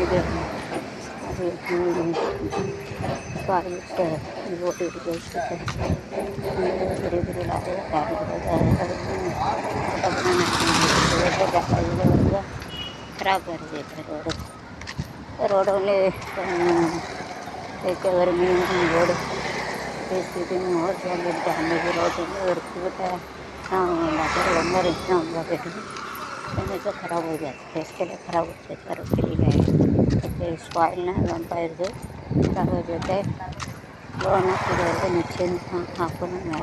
இது அது ஸ்பாயில்ஸ் ஓட்டி வச்சுட்டு பெரிய பெரிய லாரி வந்து खराब कर देते रोड रोड एक रोड स्थिति में और चल डैमेज रोड तो खराब हो जाता है इसके लिए खराब हो जाता है उसके लिए स्पॉइल ना वंपायर खराब हो जाता है लोन फिर नीचे हाकना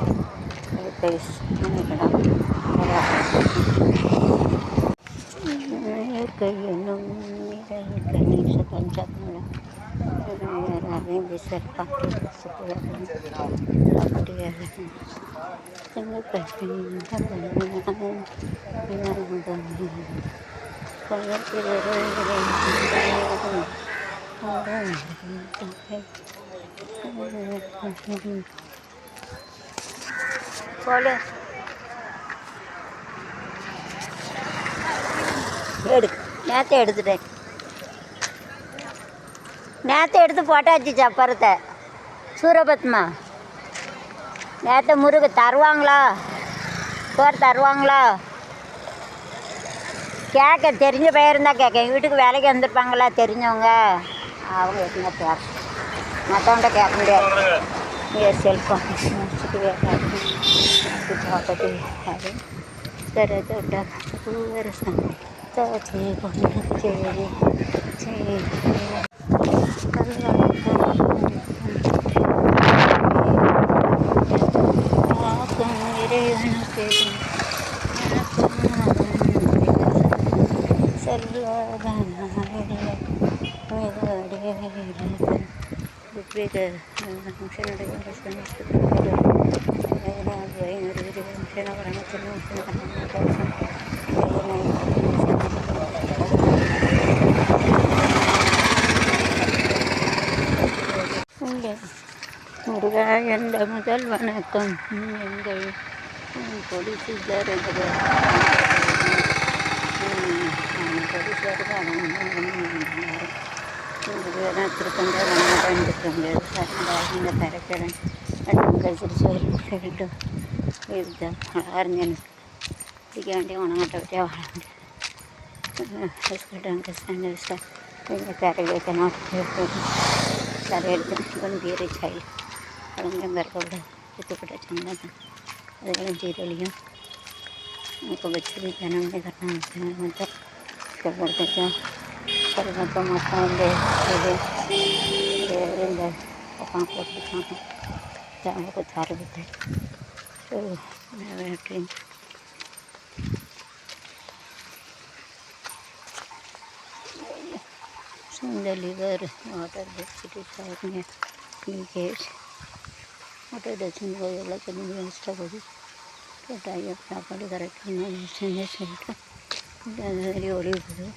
प्लेस ಕೈಯನ್ನು ಕನೀಸ ಪಂಚಾತ್ಮಲ ಬಿಸರ್ ಪಾಟಿ நேற்று எடுத்துட்டேன் நேற்று எடுத்து போட்டாச்சு சப்பரத்தை சூரபத்மா நேற்று முருகு தருவாங்களா சோறு தருவாங்களா கேட்க தெரிஞ்ச பையன் இருந்தால் கேட்க எங்கள் வீட்டுக்கு வேலைக்கு வந்திருப்பாங்களா தெரிஞ்சவங்க அவங்க எதுனா பேச மற்றவன்ட்ட கேட்க முடியாது செல்ஃபோன் முடிச்சுட்டு வேலை சரி வேறு முருகா என்ற முதல் வணக்கம் எங்கள் போலீஸார் திருப்பந்த இந்த தரக்கிறேன் கழிச்சிட்டு இதுதான் அறிஞன் பிடிக்க வேண்டிய உணவட்டை விட்டே வாழ முடியும் எங்கள் கரை வைக்கணும் கரை எடுத்து கொஞ்சம் பீரை சாய் அலங்கம் கறக்க சுத்தப்பட்ட சந்தனம் அதுக்கெல்லாம் சீரழியும் இப்போ வச்சு ஜனமே கட்டணும் மொத்தம் கொடுத்துச்சோம் மொத்தம் மொத்தம் இந்த இந்த பக்கம் போட்டுருக்காங்க அவங்களுக்கு தரவில்லை so waiting the liver water density side में leakage water doesn't go like any extra body तो टाइप प्रॉपर्ली करेक्ट करना इसने सही का very olive है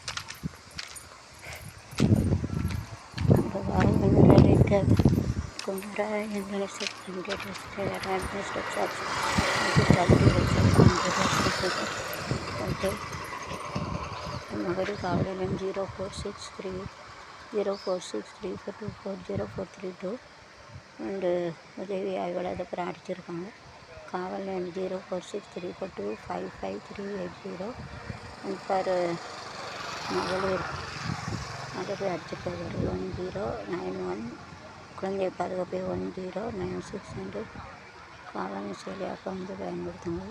तो बाहर में रेड है कुमारा इंद्र से इंडिया से रेड स्ट्रक्चर तो क्वालिटी है मगर कावड़े 0463 and உதவி ஆய்வாளர் அதை அப்புறம் அடிச்சிருக்காங்க காவல் எண் 046342558380 அண்ட் ஃபார் மகளிர் அதை போய் அடிச்சிருக்காரு 1091 குழந்தை பாதுகாப்பு 1096 என்று காவல் செயலியாக வந்து பயன்படுத்துங்க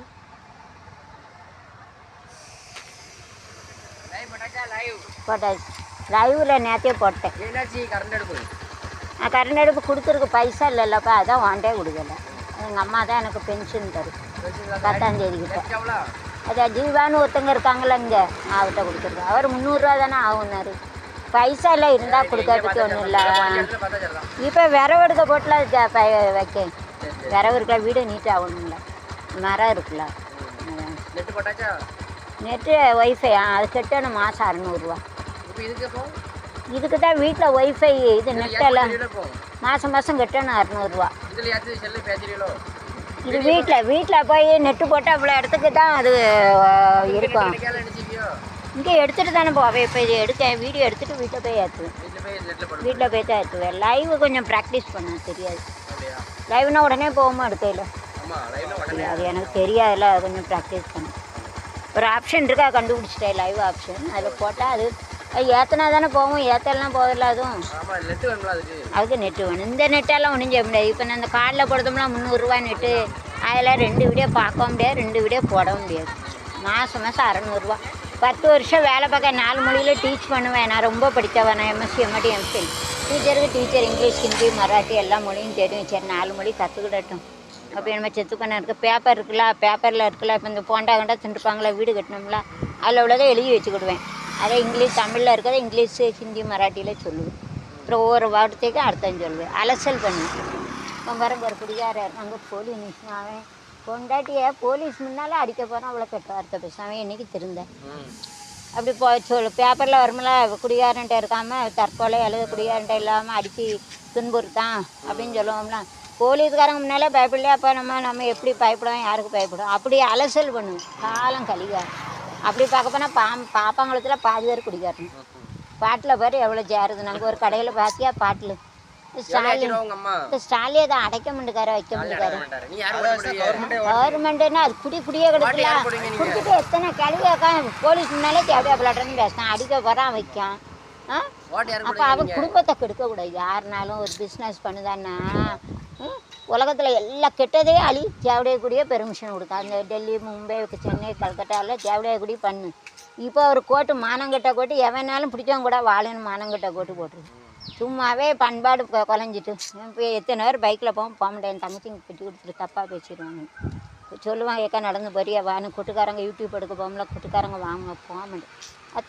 லைவில் நேற்றே போட்டேன் கரண்ட் அடுப்பு கொடுத்துருக்கு பைசா இல்லைல்லப்பா அதான் வாண்டே கொடுக்கல எங்கள் அம்மா தான் எனக்கு பென்ஷன் தரும் 10ஆம் தேதிக்கிட்ட அதான் ஜீவான்னு ஒருத்தங்க இருக்காங்களே இங்கே அவர்கிட்ட கொடுத்துருக்கேன் அவர் 300 தானே ஆகுனாரு பைசா இல்லை இருந்தால் கொடுக்கறதுக்கு ஒன்றும் இல்லை இப்போ விரவு எடுக்க போட்டில் வைக்க விரவு இருக்கல வீடு நீட்டாக ஆகணும்ல மரம் இருக்குல்ல நெட்டு ஒய்ஃபை அது கட்டணும் மாதம் 600 இதுக்கு தான் வீட்டில் ஒய்ஃபை இது நெட்டெல்லாம் மாதம் மாதம் கட்டணும் 600 இது வீட்டில் போய் நெட்டு போட்டால் அவ்வளோ இடத்துக்கு தான் அது இருக்கும் இங்கே எடுத்துகிட்டு தானே போவேன். இப்போ இது வீடியோ எடுத்துகிட்டு வீட்டில் போய் ஏற்றுவேன். வீட்டில் போய் தான் ஏற்றுவேன். லைவ் கொஞ்சம் ப்ராக்டிஸ் பண்ண தெரியாது. லைவ்னா உடனே போகாமல் எடுக்கையில் அது எனக்கு தெரியாதுல்ல. அது கொஞ்சம் ப்ராக்டிஸ் பண்ணேன். ஒரு ஆப்ஷன் இருக்கா, கண்டுபிடிச்சிட்டேன், லைவ் ஆப்ஷன். அதில் போட்டால் அது ஏற்றினா தானே போகும். ஏற்றலாம் போதில்ல. அதுவும் அதுக்கு நெட்டு வேணும். இந்த நெட்டெல்லாம் ஒன்றும் செய்ய முடியாது. இப்போ நான் இந்த கார்டில் போடுறோம்னா 300 நெட்டு. அதில் 2 வீடியோ பார்க்க முடியாது, 2 வீடியோ போட முடியாது. மாதம் 600 10 வருஷம் வேலை பார்க்க 4 மொழியில் டீச் பண்ணுவேன். நான் ரொம்ப படித்தவன். நான் MSc MEd MPhil. Teacher English, Hindi, Marathi எல்லா மொழியும் தெரியும். சரி 4 மொழி கற்றுக்கிடட்டும். அப்போ நம்ம செத்து பண்ண இருக்குது. பேப்பர் இருக்குல்ல, பேப்பரில் இருக்குல்ல. இப்போ இந்த போண்டா கண்டா தின்றுப்பாங்களா, வீடு கட்டணும்ல, அதில் உள்ளதை எழுதி வச்சுக்கிடுவேன். அதை இங்கிலீஷ், தமிழில் இருக்கிறத இங்கிலீஷு, ஹிந்தி, மராட்டியில் சொல்லுவேன். அப்புறம் ஒவ்வொரு வார்த்தைக்கும் அர்த்தம் சொல்லுவேன். அலசல் பண்ணுவேன். பாருங்க ஒரு குடிகாரர் அங்கே போலீஸ் அவன் பொண்டாட்டியை போலீஸ் முன்னால் அடிக்க போகிறான். அவ்வளோ கெட்ட வார்த்தை பேசுவேன். இன்றைக்கி திருந்தேன். அப்படி பேப்பரில் வரும்ல, குடிகாரன்ட்ட இருக்காமல் தற்கொலை எழுத குடிகாரன்ட்ட இல்லாமல் அடித்து துன்புறுத்தான் அப்படின்னு சொல்லுவோம்ல. போலீஸ்காரங்க முன்னாலே பயப்படலையா? அப்போ நம்ம எப்படி பயப்படுவோம்? யாருக்கு பயப்படுவோம்? அப்படி அலசல் பண்ணுவோம். காலம் கழிகார். அப்படி பார்க்க போனால் பாப்பாங்குளத்தில் பாதி பேர் குடிக்காரணும். பாட்டில் பேர் எவ்வளோ சேருது. நாங்கள் ஒரு கடையில் பார்த்தியா பாட்டில் ஸ்டாலியை தான் அடைக்க முடிக்கார, வைக்க முடிக்காரு. கவர்மெண்ட்டுன்னா அது குடியே கிடக்கல. குடிக்கிட்டு எத்தனை கழுவியாக்கா போலீஸ் முன்னாலே தேவையா பிள்ளாட்டன்னு பேசினான். அடிக்க போகிறான், வைக்கான். அப்போ அவன் குடும்பத்தை கெடுக்கக்கூடாது. யாருனாலும் ஒரு பிஸ்னஸ் பண்ணுதான்னா உலகத்தில் எல்லா கெட்டதே தேவடையக்கூடிய பெர்மிஷன் கொடுத்தா. அந்த டெல்லி, மும்பை, சென்னை, கல்கட்டாவில் தேவடையக்கூடிய பண்ணு. இப்போ ஒரு கோட்டு மானங்கட்ட கோட்டு எவனாலும் பிடிச்சவங்க கூட வாழன்னு மானங்கட்ட கோட்டு போட்டுருக்கு. சும்மாவே பண்பாடு குறைஞ்சிட்டு. இப்போ எத்தனை பேர் பைக்கில் போக முடியாது. தங்கச்சிங்க கட்டி கொடுத்துட்டு தப்பாக பேசிடுவாங்க. சொல்லுவாங்க, ஏக்கா நடந்து போறியா வான்னு. கொட்டுக்காரங்க யூடியூப் எடுக்க போகல, கொட்டுக்காரங்க வாங்க போக மாட்டேன்.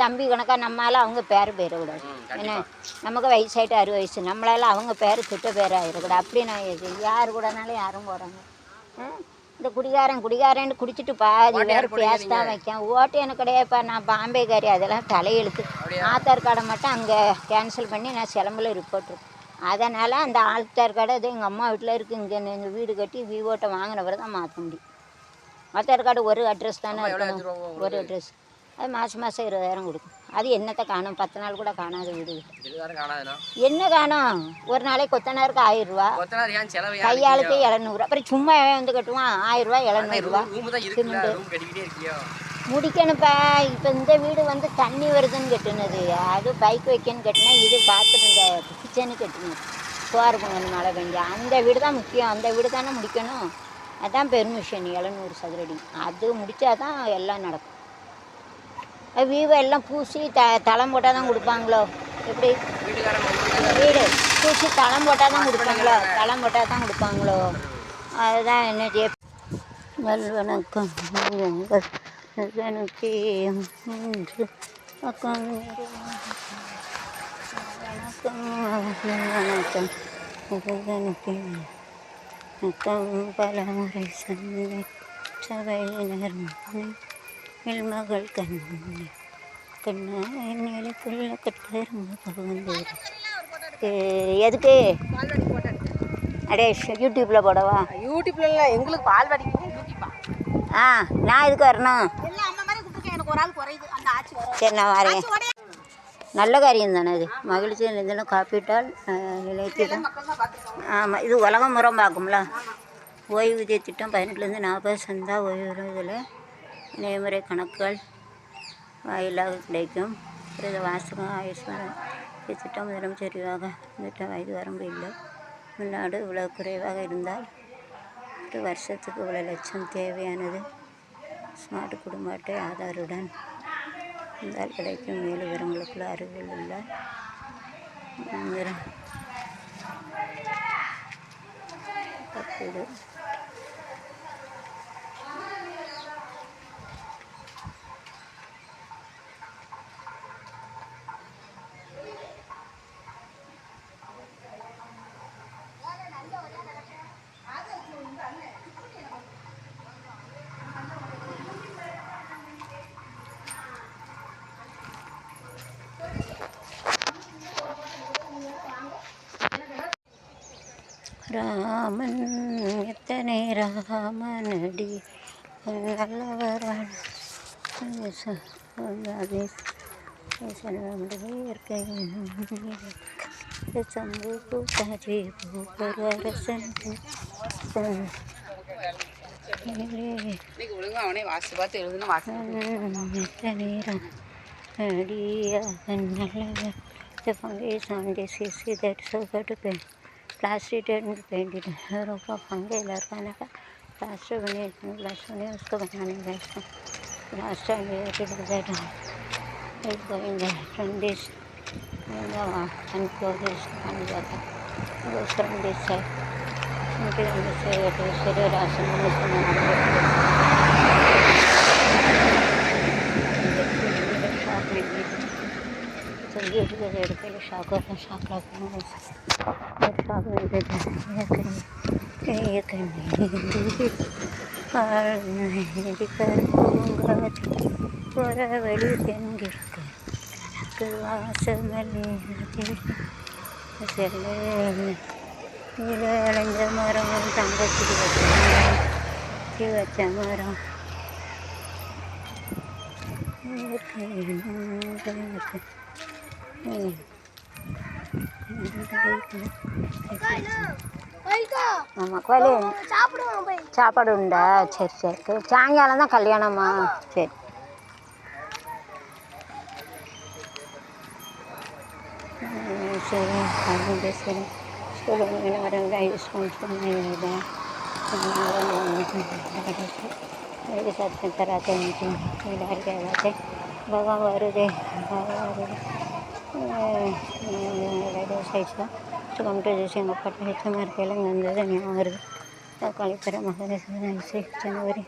தம்பி கணக்காக நம்மளால் அவங்க பேர் போயிடக்கூடாது. ஏன்னா நமக்கு வயசாகிட்டு 60 வயசு. நம்மளால் அவங்க பேர் கிட்ட பேர் ஆகிடக்கூடாது. அப்படி நான் யார் கூடனாலும் யாரும் போகிறாங்க. இந்த குடிகாரன்னு குடிச்சிட்டு பாதி பேர் பேசதான் வைக்கேன். ஓட்டு எனக்கு கிடையாதுப்பா. நான் பாம்பேக்காரி. அதெல்லாம் தலையெழுத்து. ஆதார் கார்டை மட்டும் அங்கே கேன்சல் பண்ணி நான் சிலம்பில் ரிப்போர்ட் இருக்கேன். அதனால் அந்த ஆதார் கார்டு அது எங்கள் அம்மா வீட்டில் இருக்குது. இங்கே எங்கள் வீடு கட்டி விவோட்டை வாங்கினவரை தான் மாற்ற முடியும். ஆதார் கார்டு ஒரு அட்ரஸ் தானே இருக்கணும். ஒரு அட்ரஸ். அது மாதம் 20,000 கொடுக்கும். அது என்னத்தை காணும்? 10 நாள் கூட காணாத வீடு. என்ன காணும்? ஒரு நாளைக்கு கொத்தனாருக்கு 1000 ரூபா, கையாளுக்கு 700. அப்புறம் சும்மா வந்து கட்டுவான் 1000 ரூபா 700 ரூபா. முடிக்கணுப்பா. இப்போ இந்த வீடு வந்து தண்ணி வருதுன்னு கட்டுனது. அது பைக் வைக்கன்னு கட்டினா, இது பாத்ரூம் இந்த கிச்சனு கட்டணும். சோறு பொங்கல் மழை பெஞ்சா அந்த வீடு தான் முக்கியம். அந்த வீடு தானே முடிக்கணும். அதுதான் பெர்மிஷன் 700 சதுரடி. அது முடித்தா தான் எல்லாம் நடக்கும். வீவை எல்லாம் பூசி தளம் போட்டால் தான் கொடுப்பாங்களோ? எப்படி வீடு பூசி தளம் போட்டால் தான் கொடுப்பாங்களோ? தளம் போட்டால் தான் கொடுப்பாங்களோ? அதுதான் என்ன செய்ய. வணக்கம் எனக்கு வணக்கம் பல முறை சந்தை சபையினர் மகள் கண்ணா என்னைக்குள்ள கட்டரும்பு. எதுக்கு? அடே யூடியூப்பில் போடவா? யூடியூப்ல இல்லை, எங்களுக்கு பால் வடிக்கணும் யூடியூப்பா. நான் இதுக்கு வரணும். எனக்கு ஒரு ஆள் குறையுது. அந்த ஆட்சி சரி நான் வரேன். நல்ல காரியம் தானே அது. மகிழ்ச்சி இதெல்லாம் காப்பீட்டால் நிலையத்திடம். ஆமாம், இது உலகம் முறம் பார்க்கும்ல. ஓய்வூதிய திட்டம் 18லேருந்து 40 சந்தா ஓய்வு. இதில் நடைமுறை கணக்குகள் வாயிலாக கிடைக்கும். இது வாசகம் ஆயுஷ்மான் திட்டம் முதலமைச்சர் விரிவாக திட்டம் வயது வரம்பு இல்லை. தமிழ்நாடு இவ்வளோ குறைவாக இருந்தால் ஒரு வருஷத்துக்கு இவ்வளோ லட்சம் தேவையானது. ஸ்மார்ட் குடும்ப அட்டை ஆதாருடன் இருந்தால் கிடைக்கும். மேலும் விவரங்களுக்குள்ள அருகில் உள்ள காப்பீடு ராமன் எத்தனை ராமனடி நல்லவரான சம்பு பூத்தாஜி பூரரசன் இன்னைக்கு ஒழுங்கா அவனே வாசி பார்த்து எழுதுனா வாசி நேரம் அடியாக நல்ல ஃபங்கேஷன் டிசீஸ் தட் சோகட்டு பெயின் प्लास्टिक पेंटेड रोका फंगे लड़का ने का प्लास्टर बने प्लास्टर ने उसको बनाने का इसको प्लास्टर में डिजाइन एक going from this and clothes and जाता goes from this side उनके अंदर से शरीर आसन में चलिए पहले शाक लगा வழி தென்கிற்கு வாசமல்லி இளைஞ்ச மரம் தங்கச்சி வச்ச மரம் ஆமாம் கோயில் சாப்பாடு உண்டா சரி சரி சாயங்காலம் தான் கல்யாணமா சரி சரி அது சரி ஸ்கூலில் வரவங்க யூஸ் பண்ணிடுவேன் मेरे साथ में कराते मीटिंग डाल के आते बाबा வருதே ரேடியோ சைட்ஸில் கம்ப்யூட்டர் ஜூஸ் எங்கள் அப்பாட்ட ஹெச்எம்மாக இருக்கையில் இங்கே வந்தது ஞாபகம் வருது கழிப்பறை மகதேஸ்வரன் ஜனவரி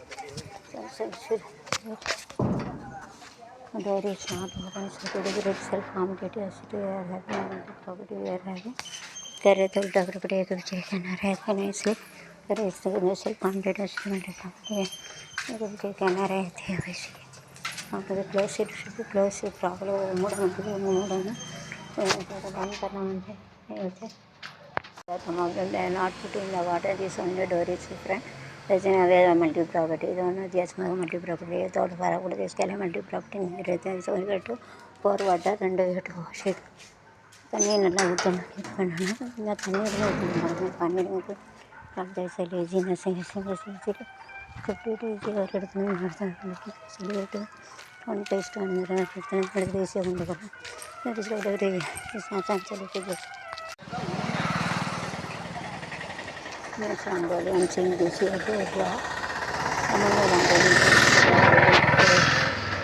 There is not one certificate itself competitive city we are having and the property we are having. There is the property to check and arrange nicely. There is the self competitive city property. There is the can arrange the basic. After the close it should be close it properly. More than one person. Some of them they are not putting the water. This only door is different. There's another multi-property. This one is just multi-property. Thought for a good this kind of multi-property. So we get to pour water and we have to wash it. தண்ணி நல்லா ஊற்றணும் இது பண்ணணும் இந்த தண்ணி பண்ணிடுங்க கடைசி லேஜின செஞ்சுட்டு கட்டிட்டு ஒரு இடத்துல சொல்லிட்டு ஒன் டேஸ்ட் வந்துடுறேன் தேசிய கொண்டு போகிறேன் சொல்லிட்டு Rangoli and seeing this here to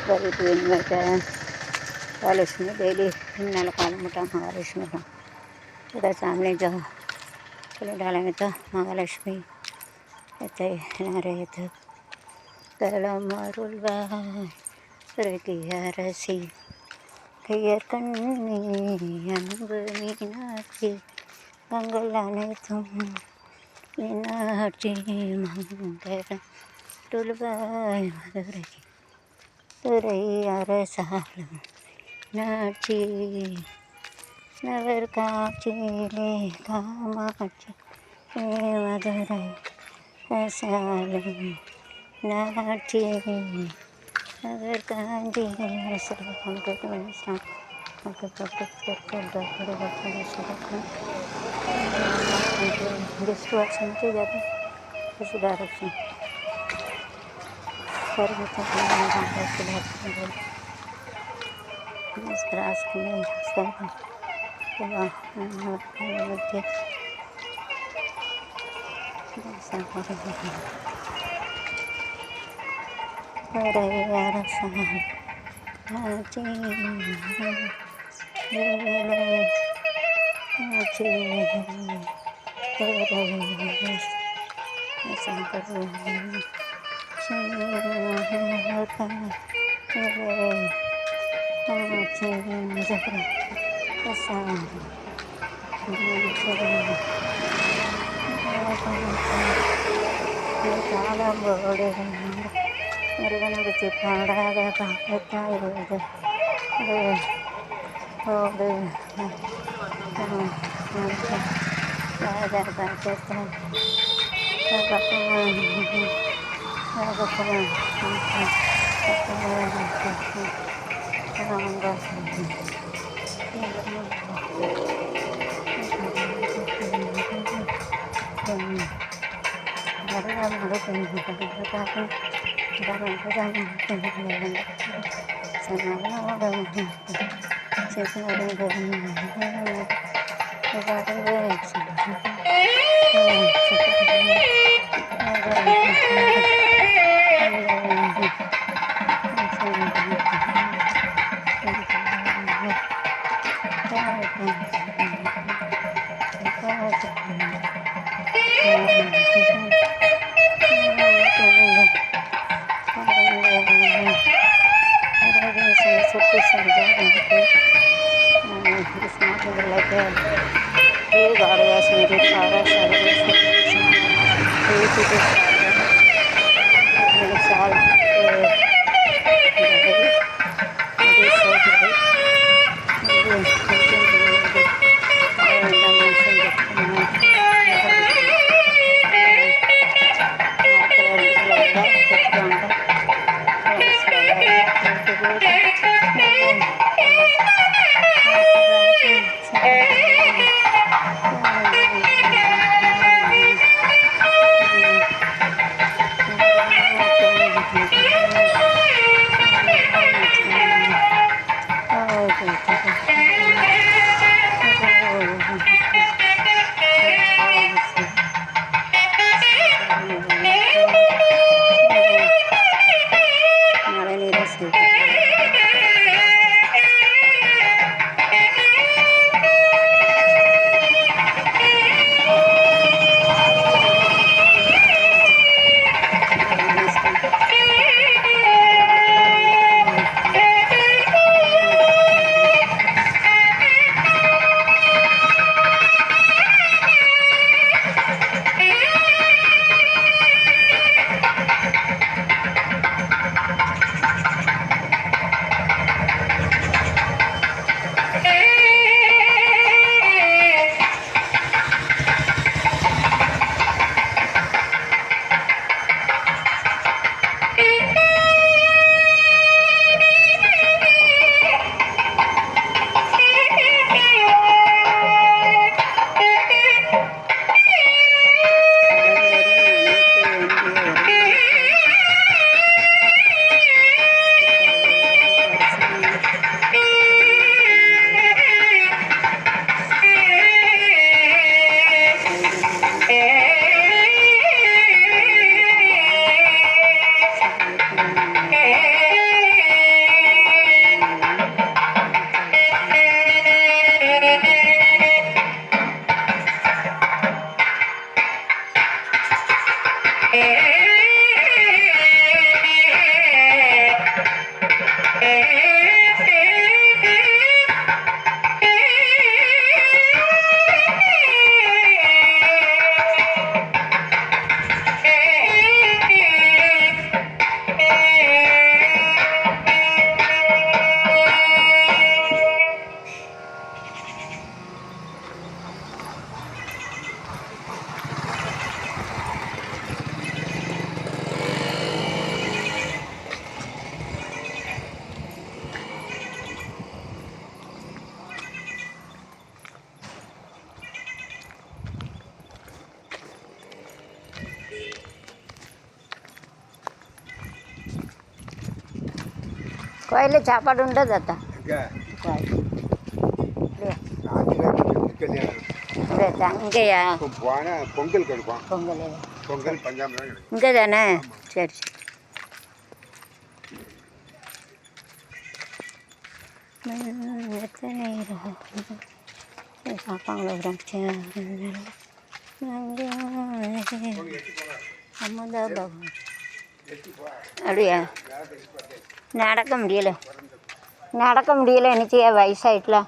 very to invite Mahalakshmi daily in Nalakalamutta Mahalakshmi. The family jo Dalamita Mahalakshmi at the Narayat Kalamarulva Rekiarasi Kayarkani and Verminati Bangalanatum. Minarti Mandara Tulvai Madurai Turai Arasalam Narti Navarkachi Kamachi Madurai Asalam Narti Navarkandi Asalam Minister of the this direction to the this direction. This grass can கோயிலில் சாப்பாடு உண்டு தாத்தா? இங்கேயா? பொங்கல் கிடைக்கும். பொங்கல் பொங்கல் பஞ்சாமிரம் கிடைக்கும். இங்கே தானே? சரி சரி. பார்ப்பாங்களோ அமுதாபாபு அப்படியா? நடக்க முடியல நினச்சியா வயசாயிட்டலாம்.